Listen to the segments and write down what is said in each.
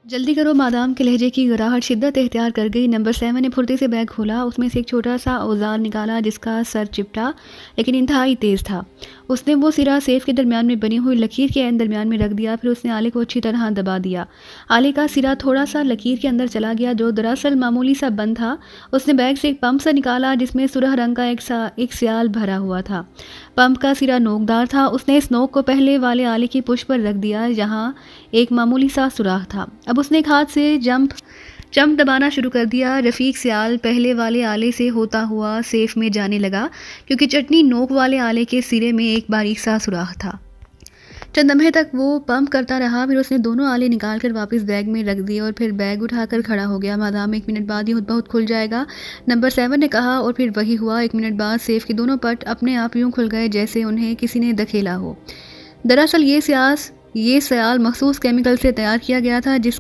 जल्दी करो मादाम के लहजे की गराहट शिद्दत इख्तियार कर गई। नंबर 7 ने फुर्ती से बैग खोला, उसमें से एक छोटा सा औजार निकाला जिसका सर चिपटा लेकिन इंतहाई तेज़ था। उसने वो सिरा सेफ के दरमियान में बनी हुई लकीर के एन दरमियान में रख दिया। फिर उसने आले को अच्छी तरह दबा दिया। आले का सिरा थोड़ा सा लकीर के अंदर चला गया जो दरअसल मामूली सा बंद था। उसने बैग से एक पंप सा निकाला जिसमें सुरह रंग का एक सियाल भरा हुआ था। पंप का सिरा नोकदार था। उसने इस नोक को पहले वाले आले की पुश पर रख दिया जहाँ एक मामूली सा सुराख था। अब उसने एक हाथ से जंप दबाना शुरू कर दिया। रफ़ीक सियाल पहले वाले आले से होता हुआ सेफ में जाने लगा क्योंकि चटनी नोक वाले आले के सिरे में एक बारीक सा सुराख था। चंद लम्हे तक वो पंप करता रहा। फिर उसने दोनों आले निकाल कर वापस बैग में रख दिए और फिर बैग उठाकर खड़ा हो गया। मादाम 1 मिनट बाद ही खुद बहुत खुल जाएगा, नंबर 7 ने कहा और फिर वही हुआ। 1 मिनट बाद सेफ के दोनों पट अपने आप यूं खुल गए जैसे उन्हें किसी ने धकेला हो। दरअसल ये सियाल मखसूस केमिकल से तैयार किया गया था जिस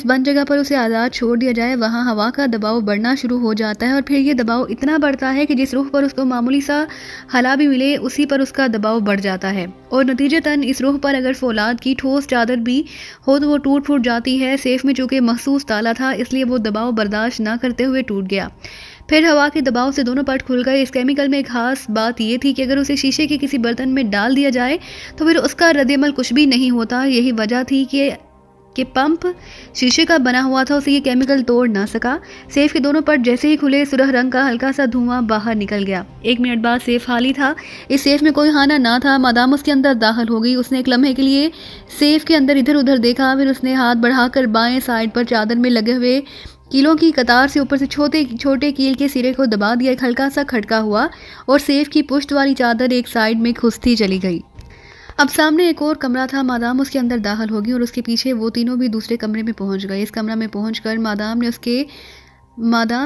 बंद जगह पर उसे आज़ाद छोड़ दिया जाए वहाँ हवा का दबाव बढ़ना शुरू हो जाता है और फिर ये दबाव इतना बढ़ता है कि जिस रुख पर उसको मामूली सा हला भी मिले उसी पर उसका दबाव बढ़ जाता है और नतीजतन इस रुख पर अगर फौलाद की ठोस चादर भी हो तो वो टूट फूट जाती है। सेफ में चूँकि मखसूस ताला था इसलिए वो दबाव बर्दाश्त ना करते हुए टूट गया। फिर हवा के दबाव से दोनों पट खुल गए। इस केमिकल में एक खास बात यह थी कि अगर उसे शीशे के किसी बर्तन में डाल दिया जाए तो फिर उसका रद्द-ए-अमल कुछ भी नहीं होता। यही वजह थी कि पंप शीशे का बना हुआ था, उसे ये केमिकल तोड़ ना सका। सेफ के दोनों पट जैसे ही खुले सुरह रंग का हल्का सा धुआं बाहर निकल गया। 1 मिनट बाद सेफ खाली था। इस सेफ में कोई खाना ना था। मादाम उसके अंदर दाखिल हो गई। उसने एक लम्हे के लिए सेफ के अंदर इधर उधर देखा। फिर उसने हाथ बढ़ाकर बाएं साइड पर चादर में लगे हुए कीलों की कतार से ऊपर से छोटे कील के सिरे को दबा दिया। एक हल्का सा खटका हुआ और सेफ की पुष्ट वाली चादर एक साइड में खुसती चली गई। अब सामने एक और कमरा था। मादाम उसके अंदर दाखिल होगी और उसके पीछे वो तीनों भी दूसरे कमरे में पहुंच गए। इस कमरा में पहुंचकर मादाम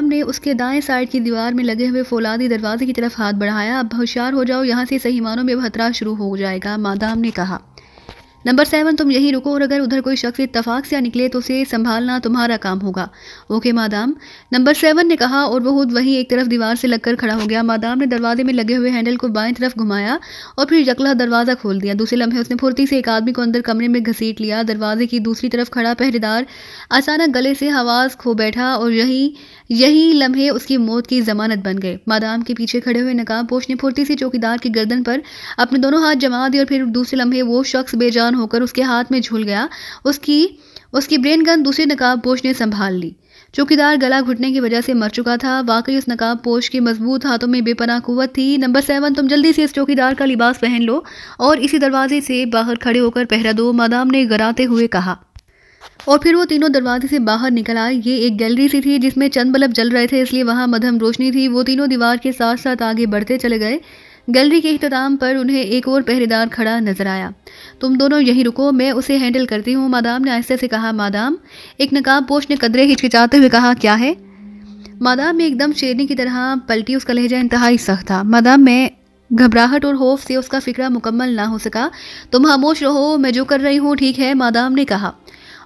ने उसके दाएं साइड की दीवार में लगे हुए फौलादी दरवाजे की तरफ हाथ बढ़ाया। अब होशियार हो जाओ, यहाँ से सही मानों में खतरा शुरू हो जाएगा, मादाम ने कहा। नंबर 7 तुम यहीं रुको और अगर उधर कोई शख्स इत्तफाक से निकले तो उसे संभालना तुम्हारा काम होगा। ओके मादाम, नंबर 7 ने कहा और वो खुद वहीं एक तरफ दीवार से लगकर खड़ा हो गया। मादाम ने दरवाजे में लगे हुए हैंडल को बाएं तरफ घुमाया और फिर यकला दरवाज़ा खोल दिया। दूसरे लम्हे उसने फुर्ती से एक आदमी को अंदर कमरे में घसीट लिया। दरवाजे की दूसरी तरफ खड़ा पहरेदार अचानक गले से आवाज़ खो बैठा और यही लम्हे उसकी मौत की जमानत बन गए। मादाम के पीछे खड़े हुए नकाबपोश ने फुर्ती से चौकीदार की गर्दन पर अपने दोनों हाथ जमा दिए और फिर दूसरे लम्हे वो शख्स बेजान होकर उसके हाथ में झूल गया। उसकी ब्रेन गन दूसरे नकाबपोश ने संभाल ली। चौकीदार गला घुटने की वजह से मर चुका था। वाकई उस नकाबपोश के मजबूत हाथों में बेपनाह कुव्वत थी। नंबर 7 तुम जल्दी से इस चौकीदार का लिबास पहन लो और इसी दरवाजे से बाहर खड़े होकर पहरा दो, मादाम ने गराते हुए कहा। और फिर वो तीनों दरवाजे से बाहर निकल आए। ये एक गैलरी सी थी जिसमें चंद बल्ब जल रहे थे इसलिए वहां मध्यम रोशनी थी। वो तीनों दीवार के साथ साथ आगे बढ़ते चले गए। गैलरी के इख्तिताम पर उन्हें एक और पहरेदार खड़ा नजर आया। तुम दोनों यहीं रुको, मैं उसे हैंडल करती हूँ, मादाम ने आहिस्ते से कहा। मादाम, एक नकाबपोश ने कदरे हिचकिचाते हुए कहा। क्या है? मादाम में एकदम शेरनी की तरह पलटी। उसका लहजा इंतहाई सख्त था। मादाम, मैं घबराहट और खौफ से उसका फिक्रा मुकम्मल ना हो सका। तुम खामोश रहो, मैं जो कर रही हूँ ठीक है, मादाम ने कहा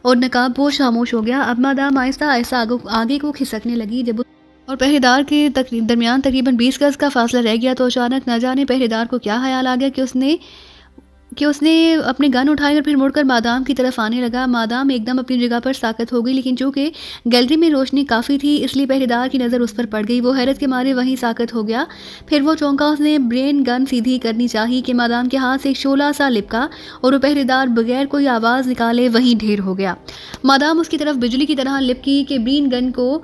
और नकाबपोश खामोश हो गया। अब मादाम आहिस्ता आहिस्ता आगे को खिसकने लगी। जब और पहरेदार के दरमियान तकरीबन 20 गज का फासला रह गया तो अचानक न जाने पहरेदार को क्या ख्याल आ गया कि उसने अपने गन उठाई और फिर मुड़कर मादाम की तरफ आने लगा। मादाम एकदम अपनी जगह पर साकत हो गई लेकिन चूंकि गैलरी में रोशनी काफ़ी थी इसलिए पहरेदार की नज़र उस पर पड़ गई। वो हैरत के मारे वहीं साकत हो गया। फिर वो चौंका। उसने ब्रेन गन सीधी करनी चाहिए कि मादाम के हाथ से एक शोला सा लिपका और वो पहरेदार बगैर कोई आवाज़ निकाले वहीं ढेर हो गया। मादाम उसकी तरफ बिजली की तरह लिपकी कि ब्रेन गन को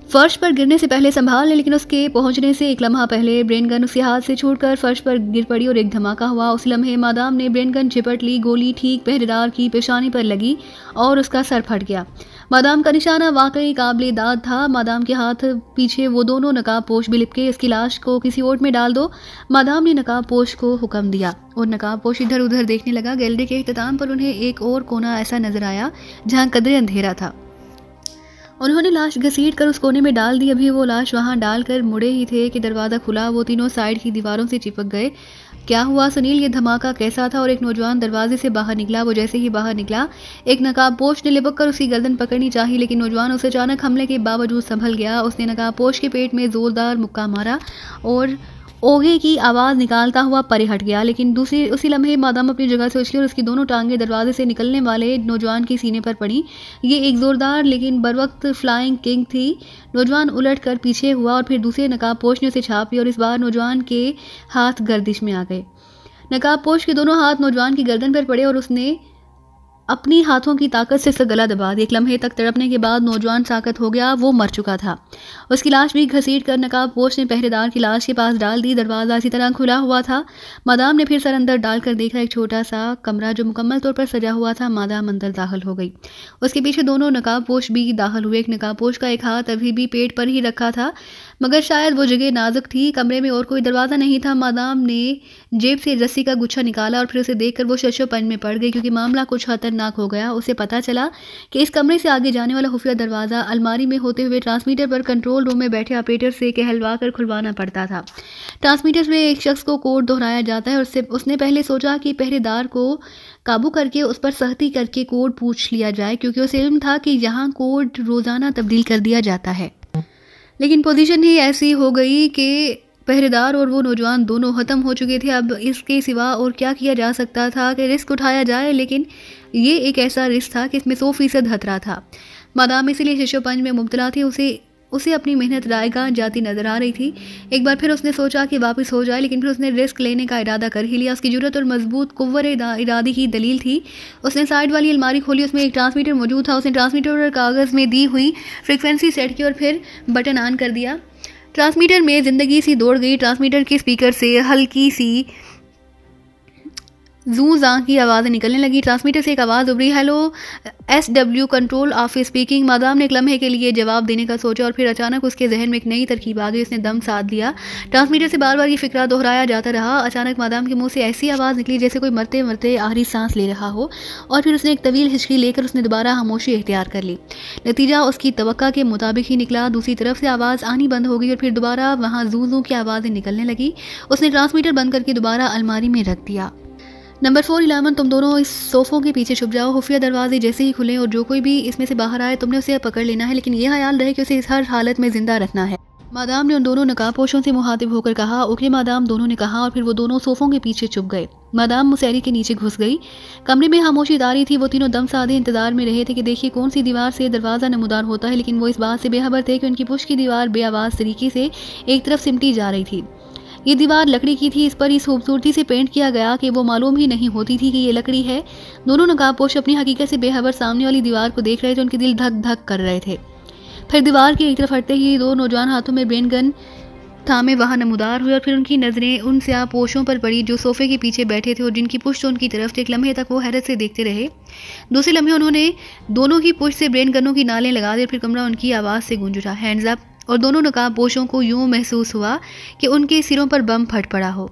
फर्श पर गिरने से पहले संभाल ले, लेकिन उसके पहुंचने से एक लम्हा पहले ब्रेन गन उसके हाथ से छूटकर फर्श पर गिर पड़ी और एक धमाका हुआ। उस लम्हे मादाम ने ब्रेन गन झपट ली। गोली ठीक पहरेदार की पेशानी पर लगी और उसका सर फट गया। मादाम का निशाना वाकई काबिले दाद था। मादाम के हाथ पीछे वो दोनों नकाबपोश भी लिपके। इसकी लाश को किसी ओट में डाल दो, मादाम ने नकाबपोश को हुक्म दिया और नकाबपोश इधर उधर देखने लगा। गैलरी के इख्तिताम पर उन्हें एक और कोना ऐसा नजर आया जहाँ कदरे अंधेरा था। उन्होंने लाश घसीट कर उस कोने में डाल दी। अभी वो लाश वहां डालकर मुड़े ही थे कि दरवाज़ा खुला। वो तीनों साइड की दीवारों से चिपक गए। क्या हुआ सुनील, ये धमाका कैसा था? और एक नौजवान दरवाजे से बाहर निकला। वो जैसे ही बाहर निकला एक नकाबपोश ने लिपक कर उसकी गर्दन पकड़नी चाहिए लेकिन नौजवान उसे अचानक हमले के बावजूद संभल गया। उसने नकाबपोश के पेट में जोरदार मुक्का मारा और ओगे की आवाज़ निकालता हुआ परे हट गया, लेकिन उसी लम्हे मादाम अपनी जगह से उछली और उसकी दोनों टांगें दरवाजे से निकलने वाले नौजवान के सीने पर पड़ी। ये एक ज़ोरदार लेकिन बरवक्त फ्लाइंग किक थी। नौजवान उलट कर पीछे हुआ और फिर दूसरे नकाबपोश ने उसे छाप लिया और इस बार नौजवान के हाथ गर्दिश में आ गए। नकाबपोश के दोनों हाथ नौजवान की गर्दन पर पड़े और उसने अपनी हाथों की ताकत से उसका गला दबा दिया। एक लम्हे तक तड़पने के बाद नौजवान साकत हो गया, वो मर चुका था। उसकी लाश भी घसीट कर नकाबपोश ने पहरेदार की लाश के पास डाल दी। दरवाज़ा इसी तरह खुला हुआ था। मादाम ने फिर सर अंदर डालकर देखा, एक छोटा सा कमरा जो मुकम्मल तौर पर सजा हुआ था। मादाम अंदर दाखिल हो गई। उसके पीछे दोनों नकाबपोश भी दाखिल हुए। एक नकाबपोश का एक हाथ अभी भी पेट पर ही रखा था, मगर शायद वो जगह नाजुक थी। कमरे में और कोई दरवाज़ा नहीं था। मादाम ने जेब से रस्सी का गुच्छा निकाला और फिर उसे देखकर वो शशोपंज में पड़ गई, क्योंकि मामला कुछ खतरनाक हो गया। उसे पता चला कि इस कमरे से आगे जाने वाला खुफिया दरवाज़ा अलमारी में होते हुए ट्रांसमीटर पर कंट्रोल रूम में बैठे ऑपरेटर से कहलवा कर खुलवाना पड़ता था। ट्रांसमीटर में एक शख्स को कोड दोहराया जाता है और उसने पहले सोचा कि पहरेदार को काबू करके उस पर सख्ती करके कोड पूछ लिया जाए, क्योंकि उसे इल्म था कि यहाँ कोड रोज़ाना तब्दील कर दिया जाता है। लेकिन पोजीशन ही ऐसी हो गई कि पहरेदार और वो नौजवान दोनों ख़त्म हो चुके थे। अब इसके सिवा और क्या किया जा सकता था कि रिस्क उठाया जाए, लेकिन ये एक ऐसा रिस्क था कि इसमें 100% खतरा था। मादाम इसीलिए शशोपंज में मुब्तला थी। उसे अपनी मेहनत रायगा जाती नजर आ रही थी। एक बार फिर उसने सोचा कि वापस हो जाए, लेकिन फिर उसने रिस्क लेने का इरादा कर ही लिया। उसकी जुर्रत और मजबूत कुव्वत इरादी की दलील थी। उसने साइड वाली अलमारी खोली, उसमें एक ट्रांसमीटर मौजूद था। उसने ट्रांसमीटर और कागज़ में दी हुई फ्रिक्वेंसी सेट की और फिर बटन ऑन कर दिया। ट्रांसमीटर में ज़िंदगी सी दौड़ गई। ट्रांसमीटर के स्पीकर से हल्की सी जू जां की आवाज़ें निकलने लगी। ट्रांसमीटर से एक आवाज़ उभरी, hello SW control office speaking. Madam ने एक लम्हे के लिए जवाब देने का सोचा और फिर अचानक उसके जहन में एक नई तरकीब आ गई। उसने दम साध लिया। ट्रांसमीटर से बार बार ये फिक्रा दोहराया जाता रहा। अचानक मादाम के मुंह से ऐसी आवाज़ निकली जैसे कोई मरते मरते आखिरी सांस ले रहा हो, और फिर उसने एक तवील हिचकी लेकर उसने दोबारा खामोशी इख्तियार कर ली। नतीजा उसकी तवक्का के मुताबिक ही निकला। दूसरी तरफ से आवाज़ आनी बंद हो गई और फिर दोबारा वहाँ जू की आवाज़ें निकलने लगी। उसने ट्रांसमीटर बंद करके दोबारा अलमारी में रख दिया। नंबर 4 11 तुम दोनों इस सोफ़ों के पीछे छुप जाओ। खुफिया दरवाजे जैसे ही खुले और जो कोई भी इसमें से बाहर आए तुमने उसे पकड़ लेना है, लेकिन यह ख्याल रहे कि उसे इस हर हालत में जिंदा रखना है। मादाम ने उन दोनों नकाबपोशों से मुखातिब होकर कहा। ओके मादाम, दोनों ने कहा और फिर वो दोनों सोफ़ों के पीछे छुप गए। मादाम मुसैरी के नीचे घुस गई। कमरे में खामोशी तारी थी। वो तीनों दम साधे इंतजार में रहे थे कि देखिए कौन सी दीवार से दरवाज़ा नमूदार होता है, लेकिन वो इस बात से बेखबर थे कि उनकी पुश्त की दीवार बेआवाज़ तरीके से एक तरफ सिमटी जा रही थी। ये दीवार लकड़ी की थी। इस पर इस खूबसूरती से पेंट किया गया कि वो मालूम ही नहीं होती थी कि ये लकड़ी है। दोनों नकाबपोश अपनी हकीकत से बेखबर सामने वाली दीवार को देख रहे थे। उनके दिल धक धक कर रहे थे। फिर दीवार की एक तरफ हटते ही दो नौजवान हाथों में ब्रेन गन थामे वहाँ नमूदार हुए और फिर उनकी नज़रें उन स्याह पोशों पर पड़ी जो सोफे के पीछे बैठे थे और जिनकी पुश्त उनकी तरफ से। एक लम्हे तक वो हैरत से देखते रहे। दूसरे लम्हे उन्होंने दोनों ही पुश्त से ब्रेन गनों की नालें लगा दी। फिर कमरा उनकी आवाज़ से गूंज उठा, हैंड्स अप। और दोनों नकाबपोशों को यूं महसूस हुआ कि उनके सिरों पर बम फट पड़ा हो।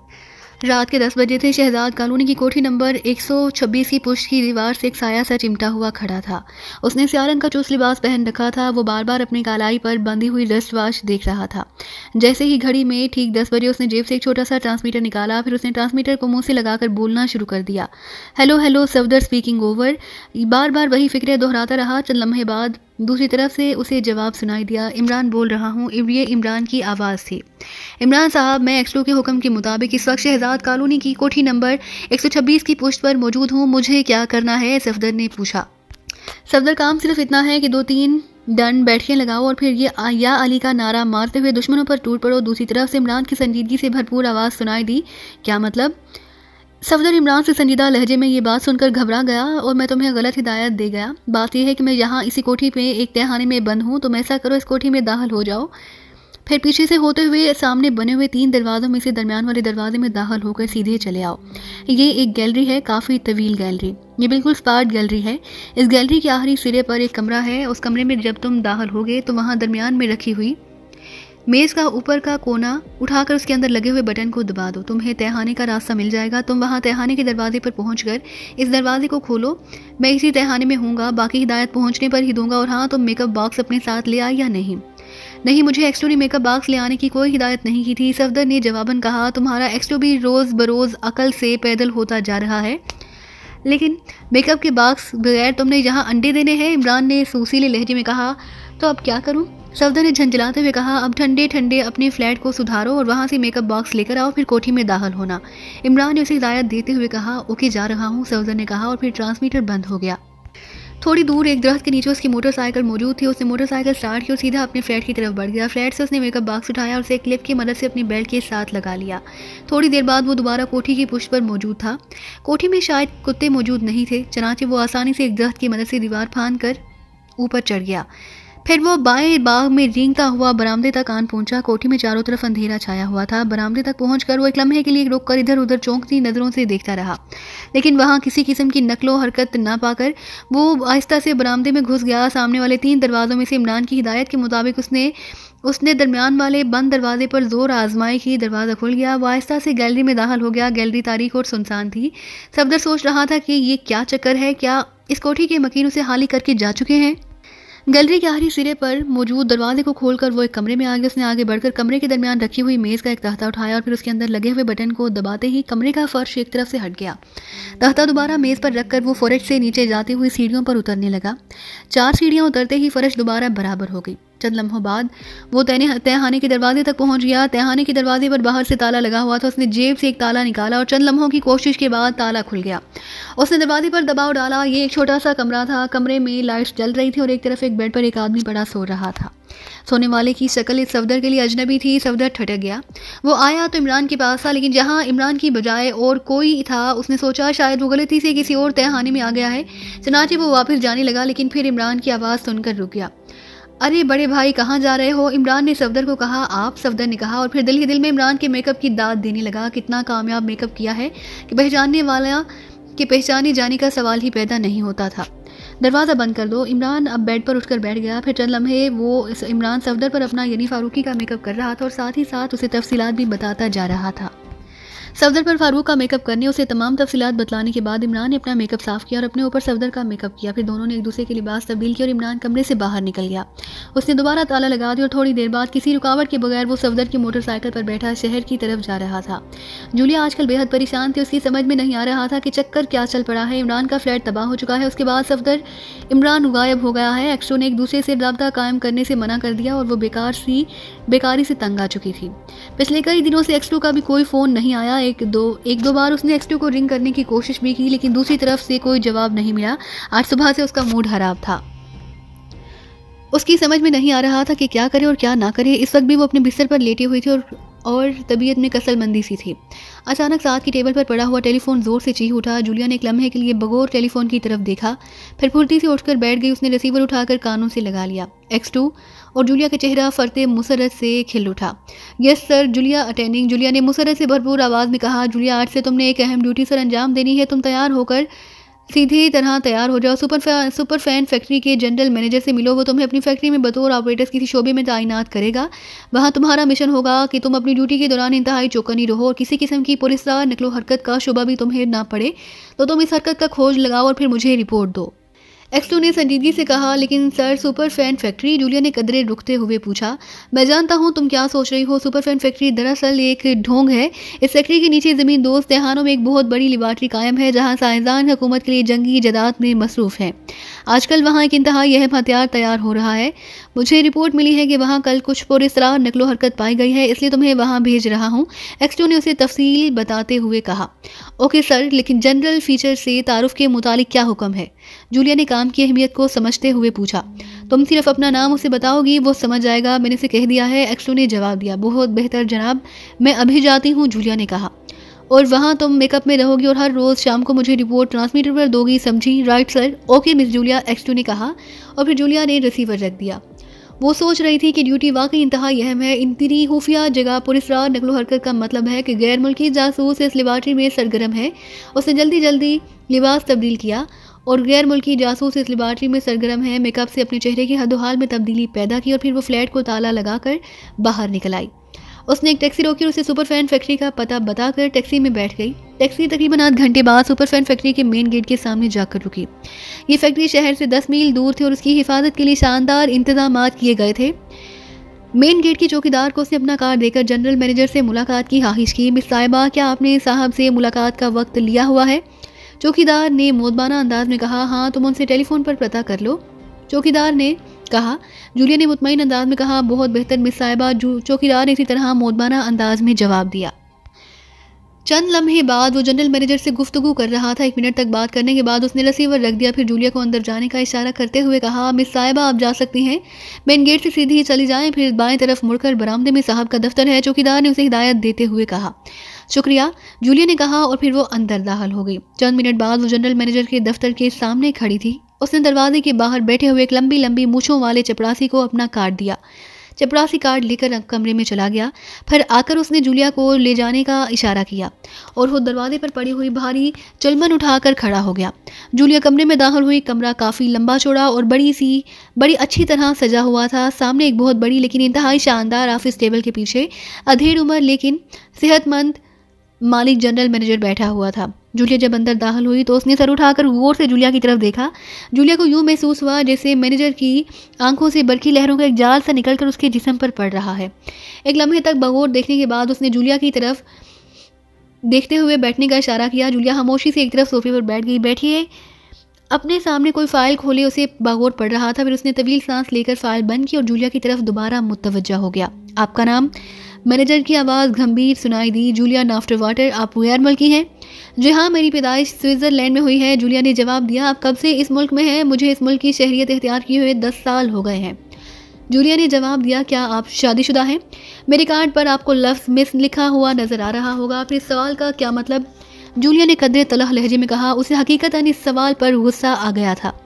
रात के 10 बजे थे। शहजाद कॉलोनी की कोठी नंबर 126 की पुश्त की दीवार से एक साया सा चिमटा हुआ खड़ा था। उसने स्याह रंग का चुस्त लिबास पहन रखा था। वो बार बार अपनी कालाई पर बंधी हुई रिस्ट वॉच देख रहा था। जैसे ही घड़ी में ठीक 10 बजे उसने जेब से एक छोटा सा ट्रांसमीटर निकाला। फिर उसने ट्रांसमीटर को मुंह से लगाकर बोलना शुरू कर दिया, hello hello Safdar speaking over. बार बार वही फिक्रे दोहराता रहा। चंद लम्हे बाद दूसरी तरफ से उसे जवाब सुनाई दिया, इमरान बोल रहा हूँ। ये इमरान की आवाज़ थी। इमरान साहब, मैं एक्सलो के हुक्म के मुताबिक इस वक्त शहजाद कॉलोनी की कोठी नंबर 126 की पुश्त पर मौजूद हूँ। मुझे क्या करना है? सफदर ने पूछा। सफदर, काम सिर्फ इतना है कि 2-3 डन बैठकें लगाओ और फिर ये या अली का नारा मारते हुए दुश्मनों पर टूट पड़ो। दूसरी तरफ से इमरान की संजीदगी से भरपूर आवाज़ सुनाई दी, क्या मतलब? सफदर इमरान से संजीदा लहजे में ये बात सुनकर घबरा गया और मैं तुम्हें गलत हिदायत दे गया। बात यह है कि मैं यहाँ इसी कोठी में एक तहखाने में बंद हूँ। तुम ऐसा करो, इस कोठी में दाखिल हो जाओ। फिर पीछे से होते हुए सामने बने हुए 3 दरवाज़ों में से दरमियान वाले दरवाजे में दाखिल होकर सीधे चले आओ। ये एक गैलरी है, काफ़ी तवील गैलरी। ये बिल्कुल स्पार्ट गैलरी है। इस गैलरी के आखिरी सिरे पर एक कमरा है। उस कमरे में जब तुम दाखिल होगे तो वहाँ दरमियान में रखी हुई मेज़ का ऊपर का कोना उठाकर उसके अंदर लगे हुए बटन को दबा दो। तुम्हें तहखाने का रास्ता मिल जाएगा। तुम वहाँ तहखाने के दरवाजे पर पहुँचकर इस दरवाजे को खोलो। मैं इसी तहखाने में हूँगा, बाकी हिदायत पहुँचने पर ही दूंगा। और हाँ, तुम मेकअप बॉक्स अपने साथ ले आई या नहीं? नहीं, मुझे एक्सटो ने मेकअप बॉक्स ले आने की कोई हिदायत नहीं की थी। सफदर ने जवाबन कहा, तुम्हारा एक्सटो भी रोज़ बरोज़ अकल से पैदल होता जा रहा है, लेकिन मेकअप के बॉक्स बगैर तुमने यहाँ अंडे देने हैं। इमरान ने सूसीले लहजे में कहा, तो अब क्या करूँ? सफदर ने झंझलाते हुए कहा, अब ठंडे ठंडे अपने फ्लैट को सुधारो और वहां से मेकअप बॉक्स लेकर आओ, फिर कोठी में दाखिल होना। इमरान ने उसे हिदायत देते हुए कहा, ओके जा रहा हूँ, सफदर ने कहा और फिर ट्रांसमीटर बंद हो गया। थोड़ी दूर एक दरख्त के नीचे उसकी मोटरसाइकिल मौजूद थी। उसने मोटरसाइकिल स्टार्ट की और सीधा अपने फ्लैट की तरफ बढ़ गया। फ्लैट से उसने मेकअप बॉक्स उठाया और उसे क्लिप की मदद से अपनी बेल्ट के साथ लगा लिया। थोड़ी देर बाद वो दोबारा कोठी की पुष्ट पर मौजूद था। कोठी में शायद कुत्ते मौजूद नहीं थे, चनाचे वो आसानी से एक दरख्त की मदद से दीवार फांद कर ऊपर चढ़ गया। फिर वो बाएं बाग में रेंगता हुआ बरामदे तक आन पहुंचा। कोठी में चारों तरफ अंधेरा छाया हुआ था। बरामदे तक पहुंचकर वो एक लम्हे के लिए रुककर इधर उधर चौंकती नजरों से देखता रहा, लेकिन वहां किसी किस्म की नकलो हरकत न पाकर वो आहिस्ता से बरामदे में घुस गया। सामने वाले 3 दरवाजों में से इमरान की हिदायत के मुताबिक उसने दरमियान वाले बंद दरवाजे पर जोर आजमाई की। दरवाज़ा खुल गया। वो आहिस्ता से गैलरी में दाखिल हो गया। गैलरी तारीख और सुनसान थी। सफदर सोच रहा था कि ये क्या चक्कर है, क्या इस कोठी के मकीन उसे खाली करके जा चुके हैं। गैलरी के आखिरी सिरे पर मौजूद दरवाजे को खोलकर वो एक कमरे में आ गया। उसने आगे बढ़कर कमरे के दरमियान रखी हुई मेज़ का एक तख्ता उठाया और फिर उसके अंदर लगे हुए बटन को दबाते ही कमरे का फर्श एक तरफ से हट गया। तख्ता दोबारा मेज़ पर रखकर वो फर्श से नीचे जाती हुई सीढ़ियों पर उतरने लगा। 4 सीढ़ियां उतरते ही फर्श दोबारा बराबर हो गई। चंद लम्हों बाद वो तहखाने के दरवाजे तक पहुंच गया। तहखाने के दरवाजे पर बाहर से ताला लगा हुआ था। उसने जेब से एक ताला निकाला और चंद लम्हों की कोशिश के बाद ताला खुल गया। उसने दरवाजे पर दबाव डाला। ये एक छोटा सा कमरा था। कमरे में लाइट्स जल रही थी और एक तरफ एक बेड पर एक आदमी पड़ा सो रहा था। सोने वाले की शक्ल इस सफदर के लिए अजनबी थी। सफदर ठटक गया। वो आया तो इमरान के पास था, लेकिन जहां इमरान की बजाय और कोई था, उसने सोचा शायद वो गलती से किसी और तहखाने में आ गया है। चनाचे वो वापस जाने लगा, लेकिन फिर इमरान की आवाज़ सुनकर रुक गया। अरे बड़े भाई, कहाँ जा रहे हो? इमरान ने सफदर को कहा। आप? सफदर ने कहा और फिर दिल ही दिल में इमरान के मेकअप की दाद देने लगा। कितना कामयाब मेकअप किया है कि पहचानने वाला के पहचाने जाने का सवाल ही पैदा नहीं होता था। दरवाज़ा बंद कर दो। इमरान अब बेड पर उठकर बैठ गया। फिर चंद लम्हे वो इमरान सफदर पर अपना यानी फारूकी का मेकअप कर रहा था और साथ ही साथ उसे तफसीलात भी बताता जा रहा था। सफदर पर फारूक का मेकअप करने, उसे तमाम तफसीलात बतलाने के बाद इमरान ने अपना मेकअप साफ किया और अपने ऊपर सफदर का मेकअप किया। फिर दोनों ने एक दूसरे के लिबास तब्दील किया और इमरान कमरे से बाहर निकल गया। उसने दोबारा ताला लगा दिया और थोड़ी देर बाद किसी रुकावट के बगैर वो सफदर की मोटरसाइकिल पर बैठा शहर की तरफ जा रहा था। जूलिया आजकल बेहद परेशान थी। उसकी समझ में नहीं आ रहा था कि चक्कर क्या चल पड़ा है। इमरान का फ्लैट तबाह हो चुका है। उसके बाद सफदर इमरान गायब हो गया है। एक्सट्रो ने एक दूसरे से रब्ता कायम करने से मना कर दिया और वो बेकारी से तंग आ चुकी थी। पिछले कई दिनों से एक्सट्रो का भी कोई फ़ोन नहीं आया। एक दो बार उसने एक्सट्रो को रिंग करने की कोशिश भी की, लेकिन दूसरी तरफ से कोई जवाब नहीं मिला। आज सुबह से उसका मूड खराब था। उसकी समझ में नहीं आ रहा था कि क्या करे और क्या ना करे। इस वक्त भी वो अपने बिस्तर पर लेटी हुई थी और तबीयत में कसलमंदी सी थी। अचानक साथ की टेबल पर पड़ा हुआ टेलीफोन जोर से चीख उठा। जूलिया ने एक लम्हे के लिए बगौर टेलीफोन की तरफ देखा, फिर फुर्ती से उठकर बैठ गई। उसने रिसीवर उठाकर कानों से लगा लिया। X2 और जूलिया का चेहरा फरते मुसरत से खिल उठा। Yes sir, Julia attending. Julia ने मुसरत से भरपूर आवाज़ में कहा। जूलिया, आज से तुमने एक अहम ड्यूटी सर अंजाम देनी है। तुम तैयार होकर सीधी तरह तैयार हो जाओ। सुपर फैन फैक्ट्री के जनरल मैनेजर से मिलो। वो तुम्हें अपनी फैक्ट्री में बतौर ऑपरेटर्स किसी शोबे में तैनात करेगा। वहाँ तुम्हारा मिशन होगा कि तुम अपनी ड्यूटी के दौरान इंतहाई चौकन्नी रहो और किसी किस्म की पुलिसदार नकलो हरकत का शुबा भी तुम्हें ना पड़े तो तुम इस हरकत का खोज लगाओ और फिर मुझे रिपोर्ट दो। X2 ने संजीदगी से कहा। लेकिन sir, super fan factory? Julia ने कदरे रुकते हुए पूछा। मैं जानता हूँ तुम क्या सोच रही हो। सुपर फैन फैक्ट्री दरअसल एक ढोंग है। इस फैक्ट्री के नीचे ज़मीन दोस्त तहखानों में एक बहुत बड़ी लेबॉर्ट्री कायम है जहाँ साइंसदान हुकूमत के लिए जंगी जदाद में मसरूफ़ हैं। आजकल वहाँ एक इंतहाई अहम हथियार तैयार हो रहा है। मुझे रिपोर्ट मिली है कि वहाँ कल कुछ पुरअसरार नकलो हरकत पाई गई है, इसलिए तुम्हें वहाँ भेज रहा हूँ। X2 ने उसे तफसील बताते हुए कहा। ओके सर, लेकिन जनरल फीचर से तारुफ के मुतालिक क्या हुक्म है? जूलिया ने काम की अहमियत को समझते हुए पूछा। तुम सिर्फ अपना नाम उसे बताओगी, वो समझ जाएगा। मैंने उसे कह दिया है। X2 ने जवाब दिया। बहुत बेहतर जनाब, मैं अभी जाती हूँ, जूलिया ने कहा। और वहाँ तुम मेकअप में रहोगी और हर रोज़ शाम को मुझे रिपोर्ट ट्रांसमीटर पर दोगी, समझी? Right sir. Okay miss Julia, X2 ने कहा और फिर जूलिया ने रिसीवर रख दिया। वो सोच रही थी कि ड्यूटी वाकई इंतहाई अहम है। इंतरी खुफिया जगह पुरअसरार नकलो हरकत का मतलब है कि गैर मुल्की जासूस इस लेबॉर्ट्री में सरगर्म है। उसने जल्दी लिबास तब्दील किया और गैर मुल्की जासूस इस लेबॉर्ट्री में सरगर्म है। मेकअप से अपने चेहरे की हदोहाल में तब्दीली पैदा की और फिर वो फ्लैट को ताला लगाकर बाहर निकल आई। उसने एक टैक्सी रोकी और उसे सुपर फैन फैक्ट्री का पता बताकर टैक्सी में बैठ गई। टैक्सी तकरीबन आध घंटे बाद सुपर फैन फैक्ट्री के मेन गेट के सामने जाकर रुकी। ये फैक्ट्री शहर से 10 मील दूर थी और उसकी हिफाजत के लिए शानदार इंतजाम किए गए थे। मेन गेट की चौकीदार को उसने अपना कार्ड देकर जनरल मैनेजर से मुलाकात की ख्वाहिश की। मिस साहिबा, क्या आपने साहब से मुलाकात का वक्त लिया हुआ है? चौकीदार ने मोदबाना अंदाज में कहा। हाँ, तुम उनसे टेलीफोन पर पता कर लो, चौकीदार ने कहा। जूलिया ने मुतमईन अंदाज में कहा, बहुत बेहतर मिस साहिबा। चौकीदार ने इसी तरह मोदबाना अंदाज में जवाब दिया। चंद लम्हे बाद वो जनरल मैनेजर से गुफ्तगू कर रहा था। 1 मिनट तक बात करने के बाद उसने रिसीवर रख दिया। फिर जूलिया को अंदर जाने का इशारा करते हुए कहा, मिस साहिबा आप जा सकती हैं, मेन गेट से सीधी चली जाएं, फिर बाएं तरफ मुड़कर बरामदे में साहब का दफ्तर है। चौकीदार ने उसे हिदायत देते हुए कहा। शुक्रिया, जूलिया ने कहा और फिर वो अंदर दाखिल हो गई। चंद मिनट बाद वो जनरल मैनेजर के दफ्तर के सामने खड़ी थी। उसने दरवाजे के बाहर बैठे हुए एक लंबी लंबी मूछों वाले चपरासी को अपना कार्ड दिया। चपरासी कार्ड लेकर कमरे में चला गया। फिर आकर उसने जूलिया को ले जाने का इशारा किया और वो दरवाजे पर पड़ी हुई भारी चिलमन उठाकर खड़ा हो गया। जूलिया कमरे में दाखिल हुई। कमरा काफ़ी लंबा चौड़ा और बड़ी अच्छी तरह सजा हुआ था। सामने एक बहुत बड़ी लेकिन इंतहाई शानदार ऑफिस टेबल के पीछे अधेड़ उम्र लेकिन सेहतमंद मालिक जनरल मैनेजर बैठा हुआ था। जूलिया जब अंदर दाखिल हुई तो उसने सर उठाकर गौर से जूलिया की तरफ देखा। जूलिया को यूं महसूस हुआ जैसे मैनेजर की आंखों से बरकी लहरों का एक जाल सा निकलकर उसके जिस्म पर पड़ रहा है। एक लम्हे तक बगौर देखने के बाद उसने जूलिया की तरफ देखते हुए बैठने का इशारा किया। जूलिया खामोशी से एक तरफ सोफे पर बैठ गई। बैठिए। अपने सामने कोई फाइल खोले उसे बगौर पड़ रहा था। फिर उसने तवील सांस लेकर फाइल बंद की और जूलिया की तरफ दोबारा मुतवज्जा हो गया। आपका नाम? मैनेजर की आवाज़ गंभीर सुनाई दी। Julia Nafter Water. आप वेयर मुल्क की हैं? जी हाँ, मेरी पैदाइश स्विट्ज़रलैंड में हुई है, जूलिया ने जवाब दिया। आप कब से इस मुल्क में हैं? मुझे इस मुल्क की शहरियत इख्तियार किए हुए 10 साल हो गए हैं, जूलिया ने जवाब दिया। क्या आप शादीशुदा हैं? मेरे कार्ड पर आपको लफ्ज़ मिस लिखा हुआ नजर आ रहा होगा। फिर इस सवाल का क्या मतलब? जूलिया ने कदरे तलह लहजे में कहा। उसे हकीकतन इस सवाल पर गुस्सा आ गया था।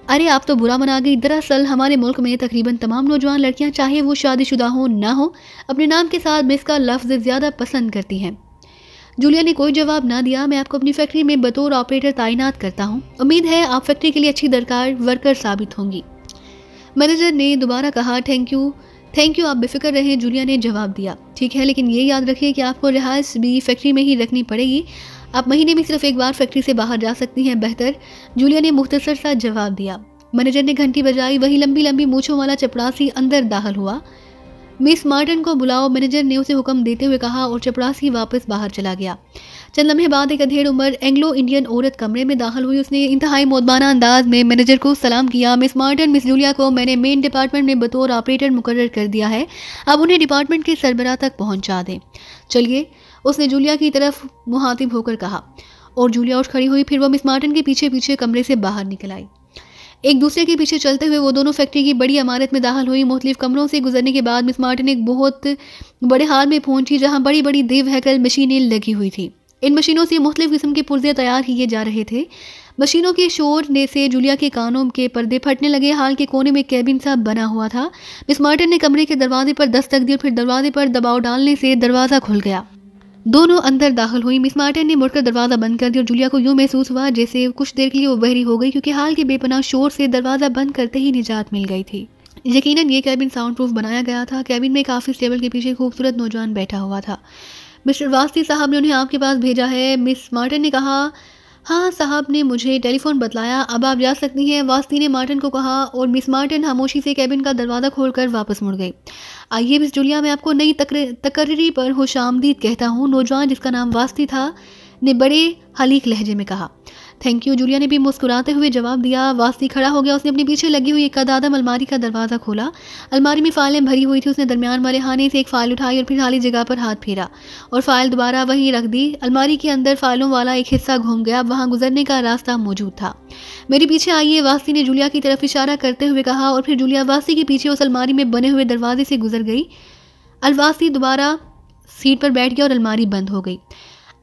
अरे आप तो बुरा मना गई। दरअसल हमारे मुल्क में तकरीबन तमाम नौजवान लड़कियां, चाहे वो शादीशुदा हो ना हो, अपने नाम के साथ मिस का लफ्ज़ ज़्यादा पसंद करती हैं। जूलिया ने कोई जवाब ना दिया। मैं आपको अपनी फैक्ट्री में बतौर ऑपरेटर तैनात करता हूँ। उम्मीद है आप फैक्ट्री के लिए अच्छी दरकार वर्कर साबित होंगी। मैनेजर ने दोबारा कहा। थैंक यू, आप बेफिक्र रहें, जूलिया ने जवाब दिया। ठीक है, लेकिन ये याद रखिए कि आपको रिहाइश भी फैक्ट्री में ही रखनी पड़ेगी। आप महीने में सिर्फ एक बार फैक्ट्री से बाहर जा सकती हैं। बेहतर, जूलिया ने मुख्तसर सा जवाब दिया। मैनेजर ने घंटी बजाई। वही लंबी लंबी मूछों वाला चपरासी अंदर दाखिल हुआ। मिस मार्टिन को बुलाओ, मैनेजर ने उसे हुक्म देते हुए कहा और चपरासी वापस बाहर चला गया। चंद लम्हे बाद एक अधेड़ उम्र एंग्लो इंडियन औरत कमरे में दाखिल हुई। उसने इंतहाई मोदबाना अंदाज में मैनेजर को सलाम किया। मिस मार्टिन, मिस जूलिया को मैंने मेन डिपार्टमेंट में बतौर ऑपरेटर मुकर्रर कर दिया है। अब उन्हें डिपार्टमेंट के सरबराह तक पहुंचा दें। चलिए, उसने जूलिया की तरफ मुहातिब होकर कहा और जूलिया उठ खड़ी हुई। फिर वो मिस मार्टिन के पीछे पीछे कमरे से बाहर निकल आई। एक दूसरे के पीछे चलते हुए वो दोनों फैक्ट्री की बड़ी इमारत में दाखिल हुई। मुख्तलिफ कमरों से गुजरने के बाद मिस मार्टिन एक बहुत बड़े हाल में पहुंची जहां बड़ी बड़ी देव हैकल मशीनें लगी हुई थी। इन मशीनों से मुख्तलिफ किस्म के पुर्जे तैयार किए जा रहे थे। मशीनों के शोर ने से जूलिया के कानों के पर्दे फटने लगे। हाल के कोने में कैबिन सा बना हुआ था। मिस मार्टिन ने कमरे के दरवाजे पर दस्तक दी और फिर दरवाजे पर दबाव डालने से दरवाज़ा खुल गया। दोनों अंदर दाखिल हुई। मिस मार्टिन ने मुड़कर दरवाज़ा बंद कर दिया और जूलिया को यूं महसूस हुआ जैसे कुछ देर के लिए वो बहरी हो गई, क्योंकि हाल के बेपनाह शोर से दरवाज़ा बंद करते ही निजात मिल गई थी। यकीनन ये कैबिन साउंड प्रूफ बनाया गया था। कैबिन में एक ऑफिस टेबल के पीछे खूबसूरत नौजवान बैठा हुआ था। मिस्टर वास्ती साहब ने उन्हें आपके पास भेजा है, मिस मार्टिन ने कहा। हाँ, साहब ने मुझे टेलीफोन बतलाया, अब आप जा सकती हैं, वास्ती ने मार्टिन को कहा और मिस मार्टिन खामोशी से कैबिन का दरवाज़ा खोलकर वापस मुड़ गई। आइए मिस जूलिया, मैं आपको नई तकर्री पर खुशामदीद कहता हूँ, नौजवान जिसका नाम वास्ती था ने बड़े हलीक लहजे में कहा। थैंक यू, जूलिया ने भी मुस्कुराते हुए जवाब दिया। वास्ती खड़ा हो गया। उसने अपने पीछे लगी हुई एक कदादम अलमारी का दरवाज़ा खोला। अलमारी में फाइलें भरी हुई थी। उसने दरमियान वाले खाने से एक फ़ाइल उठाई और फिर खाली जगह पर हाथ फेरा और फाइल दोबारा वहीं रख दी। अलमारी के अंदर फाइलों वाला एक हिस्सा घूम गया। वहाँ गुजरने का रास्ता मौजूद था। मेरे पीछे आइए, वास्ती ने जूलिया की तरफ इशारा करते हुए कहा और फिर जूलिया वास्ती के पीछे उस अलमारी में बने हुए दरवाजे से गुजर गई। अलवास्ती दोबारा सीट पर बैठ गया और अलमारी बंद हो गई।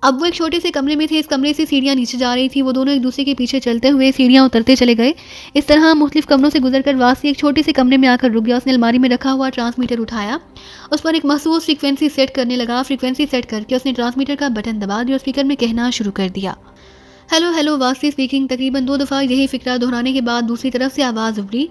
अब वो एक छोटे से कमरे में थे। इस कमरे से सीढ़ियाँ नीचे जा रही थी। वो दोनों एक दूसरे के पीछे चलते हुए सीढ़ियाँ उतरते चले गए। इस तरह मुख्तलिफ कमरों से गुजरकर वास्ती एक छोटे से कमरे में आकर रुक गया। उसने अलमारी में रखा हुआ ट्रांसमीटर उठाया, उस पर एक महसूस फ्रीक्वेंसी सेट करने लगा। फ्रीक्वेंसी सेट करके उसने ट्रांसमीटर का बटन दबा दिया और स्पीकर में कहना शुरू कर दिया। हेलो हेलो, वास्ती स्पीकिंग। तकरीबन 2 दफ़ा यही फिक्रा दोहराने के बाद दूसरी तरफ से आवाज़ उभरी,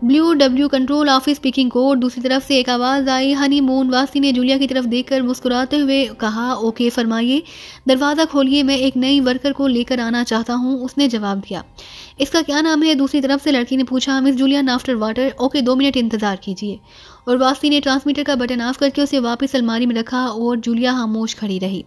WW control office speaking code. दूसरी तरफ से एक आवाज़ आई, हनीमून। वास्ती ने जूलिया की तरफ देखकर मुस्कुराते हुए कहा, ओके फरमाइए, दरवाज़ा खोलिए, मैं एक नई वर्कर को लेकर आना चाहता हूँ, उसने जवाब दिया। इसका क्या नाम है? दूसरी तरफ से लड़की ने पूछा। Miss Julia Nafter Water. Okay, 2 minute इंतज़ार कीजिए। और वास्ती ने ट्रांसमीटर का बटन ऑफ करके उसे वापस अलमारी में रखा और जूलिया खामोश खड़ी रही।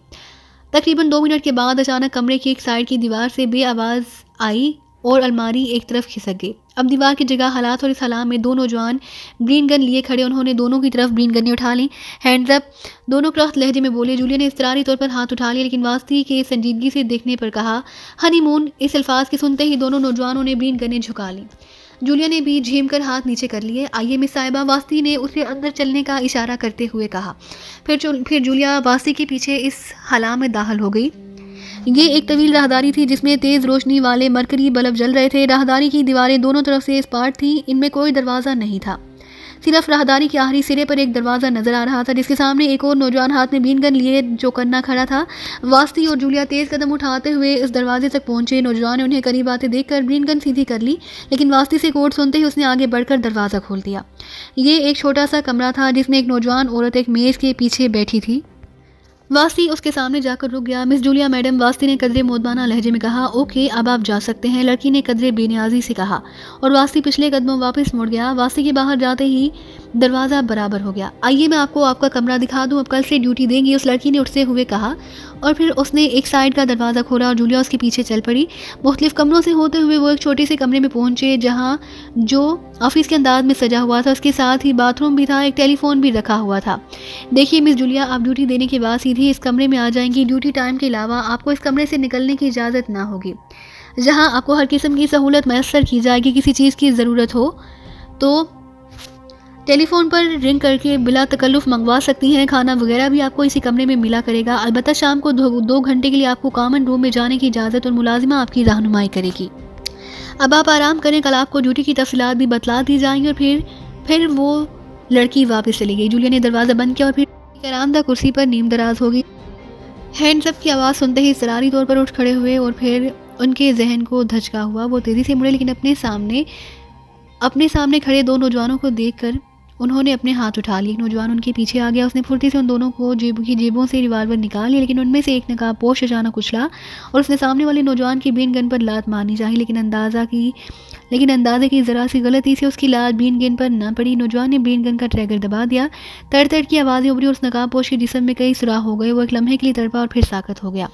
तकरीबन 2 मिनट के बाद अचानक कमरे की एक साइड की दीवार से बे आवाज़ आई, और अलमारी एक तरफ खिसक गई। अब दीवार की जगह हालात और इस हालात में दो नौजवान ग्रीन गन लिए खड़े। उन्होंने दोनों की तरफ ग्रीन गनें उठा ली। हैंड्स अप, दोनों क्रॉस लहजे में बोले। जूलिया ने इस्तरारी तौर पर हाथ उठा लिया, लेकिन वास्ती के संजीदगी से देखने पर कहा हनीमून। इस अल्फाज के सुनते ही दोनों नौजवानों ने ग्रीन गनें झुका ली। जूलिया ने भी झेम कर हाथ नीचे कर लिए। आइए मिस साहिबा, वास्ती ने उसे अंदर चलने का इशारा करते हुए कहा। फिर जूलिया वास्ती के पीछे इस हला में दाखिल हो गई। ये एक तवील राहदारी थी जिसमें तेज रोशनी वाले मरकरी बल्ब जल रहे थे। राहदारी की दीवारें दोनों तरफ से स्पाट थी। इनमें कोई दरवाज़ा नहीं था, सिर्फ राहदारी के आखिरी सिरे पर एक दरवाज़ा नजर आ रहा था, जिसके सामने एक और नौजवान हाथ में बीन गन लिए जो करना खड़ा था। वास्ती और जूलिया तेज कदम उठाते हुए इस दरवाजे तक पहुंचे। नौजवान ने उन्हें करीब आते देखकर ग्रीन गन सीधी कर ली, लेकिन वास्ती से कोड सुनते ही उसने आगे बढ़कर दरवाज़ा खोल दिया। ये एक छोटा सा कमरा था जिसमें एक नौजवान औरत एक मेज़ के पीछे बैठी थी। वास्ती उसके सामने जाकर रुक गया। मिस जूलिया मैडम, वास्ती ने कदरे मोदबाना लहजे में कहा। ओके, अब आप जा सकते हैं, लड़की ने कदरे बेनियाजी से कहा, और वास्ती पिछले कदमों वापस मुड़ गया। वास्ती के बाहर जाते ही दरवाज़ा बराबर हो गया। आइए मैं आपको आपका कमरा दिखा दूं, अब कल से ड्यूटी देंगी, उस लड़की ने उठते हुए कहा, और फिर उसने एक साइड का दरवाज़ा खोला और जूलिया उसके पीछे चल पड़ी। मुख्तलिफ कमरों से होते हुए वो एक छोटे से कमरे में पहुंचे जहाँ जो ऑफिस के अंदाज में सजा हुआ था। उसके साथ ही बाथरूम भी था, एक टेलीफोन भी रखा हुआ था। देखिए मिस जूलिया, आप ड्यूटी देने के बाद सीधे इस कमरे में आ जाएंगी। ड्यूटी टाइम के अलावा आपको इस कमरे से निकलने की इजाज़त ना होगी, जहाँ आपको हर किस्म की सहूलत मैसर की जाएगी। किसी चीज़ की ज़रूरत हो तो टेलीफोन पर रिंग करके बिला तकल्लुफ़ मंगवा सकती हैं। खाना वगैरह भी आपको इसी कमरे में मिला करेगा। अलबत्ता शाम को 2 घंटे के लिए आपको कॉमन रूम में जाने की इजाज़त और मुलाजिमा आपकी रहनुमाई करेगी। अब आप आराम करें, कल आपको ड्यूटी की तफसीलात भी बतला दी जाएंगी। और फिर वो लड़की वापस चली गई। जूलिया ने दरवाज़ा बंद किया और फिर आरामदा कुर्सी पर नीम दराज हो गई। हैंड्स अप की आवाज़ सुनते ही सरारी तौर पर उठ खड़े हुए और फिर उनके जहन को धचका हुआ। वो तेज़ी से मुड़े, लेकिन अपने सामने खड़े 2 नौजवानों को देखकर उन्होंने अपने हाथ उठा लिए। एक नौजवान उनके पीछे आ गया। उसने फुर्ती से उन दोनों को जेबों से रिवाल्वर निकाल लिया, लेकिन उनमें से एक नकाबपोश अचानक उछला और उसने सामने वाले नौजवान की बीन गन पर लात मारनी चाहिए, लेकिन अंदाजे की ज़रा सी गलती से उसकी लात बीन गन पर न पड़ी। नौजवान ने बीन गन का ट्रैगर दबा दिया। तड़ की आवाज़ें उभरी और उस नकाबपोश के जिस्म में कई सुराख हो गए। वो एक लम्हे के लिए तड़पा और फिर साकत हो गया।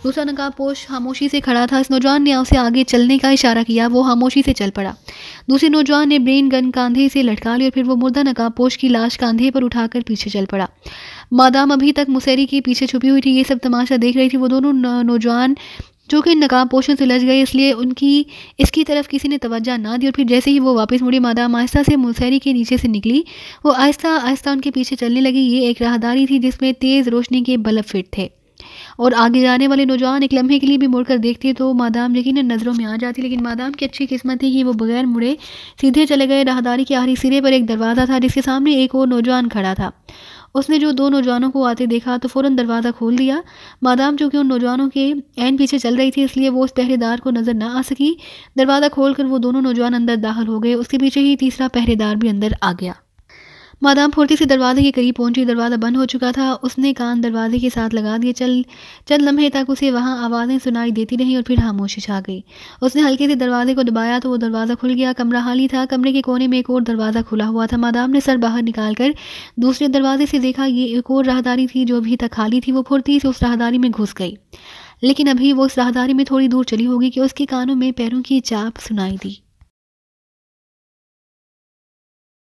दूसरा नकाबपोश खामोशी से खड़ा था। इस नौजवान ने उसे आगे चलने का इशारा किया। वो खामोशी से चल पड़ा। दूसरे नौजवान ने ब्रेन गन कांधे से लटका ली और फिर वो मुर्दा नकाबपोश की लाश कांधे पर उठाकर पीछे चल पड़ा। मादाम अभी तक मुसेरी के पीछे छुपी हुई थी, ये सब तमाशा देख रही थी। वो दोनों नौजवान जो कि नकाबपोशों से लज गए, इसलिए इसकी तरफ किसी ने तवज्जो ना दी। और फिर जैसे ही वो वापस मुड़ी, मादाम आहिस्ता से मुसेरी के नीचे से निकली। वो आहिस्ता आहिस्ता उनके पीछे चलने लगी। ये एक राहदारी थी जिसमें तेज़ रोशनी के बल्ब फिट थे, और आगे जाने वाले नौजवान एक लम्हे के लिए भी मुड़कर देखते तो मादाम यकीनन नज़रों में आ जाती। लेकिन मादाम की अच्छी किस्मत थी कि वो बगैर मुड़े सीधे चले गए। राहदारी के आखिरी सिरे पर एक दरवाज़ा था जिसके सामने एक और नौजवान खड़ा था। उसने जो 2 नौजवानों को आते देखा तो फ़ौरन दरवाज़ा खोल दिया। मादाम चूँकि उन नौजवानों के ऐन पीछे चल रही थी, इसलिए वो उस पहरेदार को नज़र ना आ सकी। दरवाज़ा खोलकर वो दोनों नौजवान अंदर दाखिल हो गए। उसके पीछे ही तीसरा पहरेदार भी अंदर आ गया। मादाम फुर्ती से दरवाजे के करीब पहुंची। दरवाज़ा बंद हो चुका था। उसने कान दरवाजे के साथ लगा दिए। चंद लम्हे तक उसे वहां आवाज़ें सुनाई देती रहीं और फिर खामोशी छा गई। उसने हल्के से दरवाजे को दबाया तो वो दरवाज़ा खुल गया। कमरा खाली था। कमरे के कोने में एक और दरवाज़ा खुला हुआ था। मादाम ने सर बाहर निकालकर दूसरे दरवाजे से देखा। ये एक और राहदारी थी जो अभी तक खाली थी। वो फुर्ती से उस राहदारी में घुस गई, लेकिन अभी वो उस राहदारी में थोड़ी दूर चली होगी कि उसके कानों में पैरों की चाप सुनाई दी।